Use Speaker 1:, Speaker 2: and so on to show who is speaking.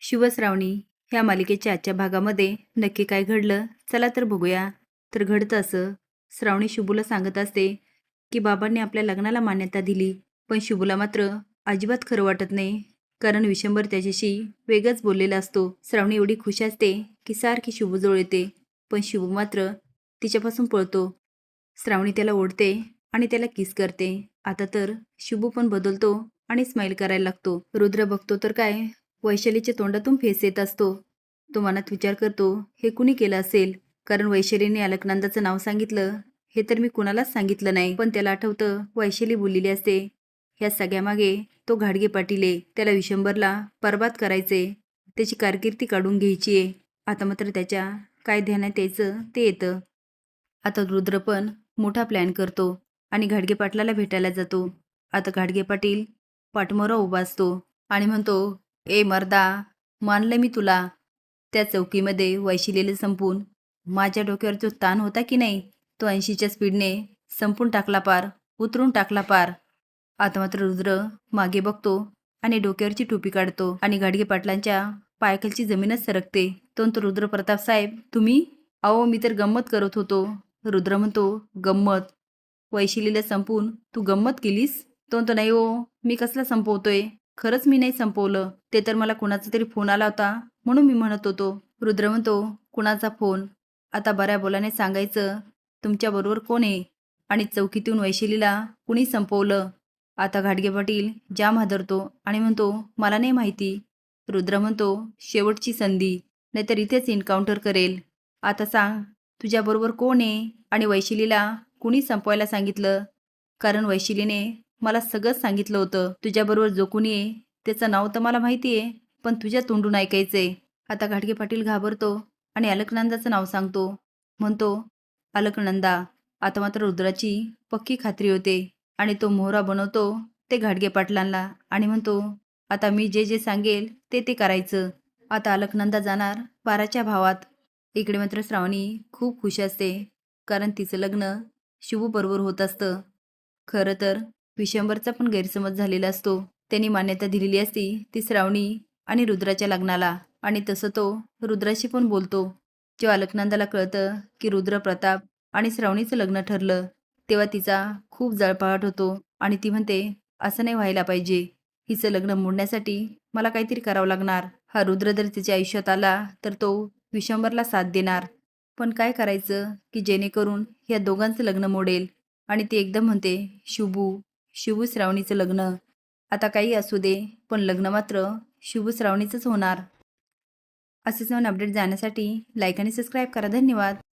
Speaker 1: शुभ श्रावणी ह्या मालिकेच्या आजच्या भागामध्ये नक्की काय घडलं चला तर बघूया. तर घडतं असं, श्रावणी शुभूला सांगत असते की बाबांनी आपल्या लग्नाला मान्यता दिली, पण शुभूला मात्र अजिबात खरं वाटत नाही, कारण विशंभर त्याच्याशी वेगळंच बोललेला असतो. श्रावणी एवढी खुश असते की सारखी शुभूजवळ येते, पण शुभू मात्र तिच्यापासून पळतो. श्रावणी त्याला ओढते आणि त्याला किस करते. आता तर शुभू पण बदलतो आणि स्माईल करायला लागतो. रुद्र बघतो तर काय, वैशालीच्या तोंडातून फेस येत असतो. तो मनात विचार करतो, हे कुणी केलं असेल, कारण वैशालीने अलकनंदाचं नाव सांगितलं हे तर मी कुणालाच सांगितलं नाही. पण त्याला आठवतं वैशाली बोललेली असते, ह्या सगळ्यामागे तो घाडगे पाटील आहे, त्याला विशंभरला बर्बाद करायचे, त्याची कारकिर्दी काढून घ्यायची आहे. आता मात्र त्याच्या काय ध्यानात यायचं ते येतं. आता रुद्र पण मोठा प्लॅन करतो आणि घाडगे पाटलाला भेटायला जातो. आता घाडगे पाटील पाठमोरा उभा असतो आणि म्हणतो, ए मर्दा, मानलं मी तुला. त्या चौकीमध्ये वैशिलेले संपून माझ्या डोक्यावर जो ताण होता की नाही, तो 80च्या स्पीडने संपून टाकला पार, उतरून टाकला पार. आता मात्र रुद्र मागे बघतो आणि डोक्यावरची टोपी काढतो आणि घाडगे पाटलांच्या पायाखालची जमीनच सरकते. तो म्हणतो, रुद्र प्रताप साहेब तुम्ही? अहो मी तर गंमत करत होतो. रुद्र म्हणतो, गंमत? वैशिलीला संपून तू गंमत केलीस? तो म्हणतो, नाही हो, मी कसला संपवतोय, खरंच मी नाही संपवलं. ते तर मला कुणाचा तरी फोन आला होता म्हणून मी म्हणत होतो. रुद्र म्हणतो, कुणाचा फोन? आता बऱ्या बोलाने सांगायचं तुमच्याबरोबर कोण आहे आणि चौकीतून वैशिलीला कुणी संपवलं? आता घाडगे पाटील जाम हादरतो आणि म्हणतो, मला नाही माहिती. रुद्र म्हणतो, शेवटची संधी, नाहीतर इथेच एन्काउंटर करेल. आता सांग, तुझ्याबरोबर कोण आहे आणि वैशिलीला कुणी संपवायला सांगितलं? कारण वैशिलीने मला सगळंच सांगितलं होतं. तुझ्याबरोबर जो कुणी आहे त्याचं नाव तर मला माहिती आहे, पण तुझ्या तोंडून ऐकायचंय. आता घाडगे पाटील घाबरतो आणि अलकनंदाचं नाव सांगतो. म्हणतो, अलकनंदा. आता मात्र रुद्राची पक्की खात्री होते आणि तो मोहरा बनवतो ते घाडगे पाटलांना आणि म्हणतो, आता मी जे जे सांगेल ते ते करायचं. आता अलकनंदा जाणार बाराच्या भावात. इकडे मात्र श्रावणी खूप खुश असते, कारण तिचं लग्न शुभूबरोबर होत असतं. खरं तर विशंभरचा पण गैरसमज झालेला असतो. त्यांनी मान्यता दिलेली असती ती श्रावणी आणि रुद्राच्या लग्नाला, आणि तसं तो रुद्राशी पण बोलतो. जेव्हा अलकनंदाला कळतं की रुद्र प्रताप आणि श्रावणीचं लग्न ठरलं, तेव्हा तिचा खूप जळफळाट होतो आणि ती म्हणते, असं नाही व्हायला पाहिजे. हिचं लग्न मोडण्यासाठी मला काहीतरी करावं लागणार. हा रुद्र जर तिच्या आयुष्यात आला तर तो विशंभरला साथ देणार. पण काय करायचं की जेणेकरून या दोघांचं लग्न मोडेल? आणि ती एकदम म्हणते, शुभू, शुभू श्रावणीचं लग्न. आता काही असू दे, पण लग्न मात्र शुभू श्रावणीचंच होणार. असेच नवीन अपडेट जाण्यासाठी लाईक आणि सबस्क्राईब करा. धन्यवाद.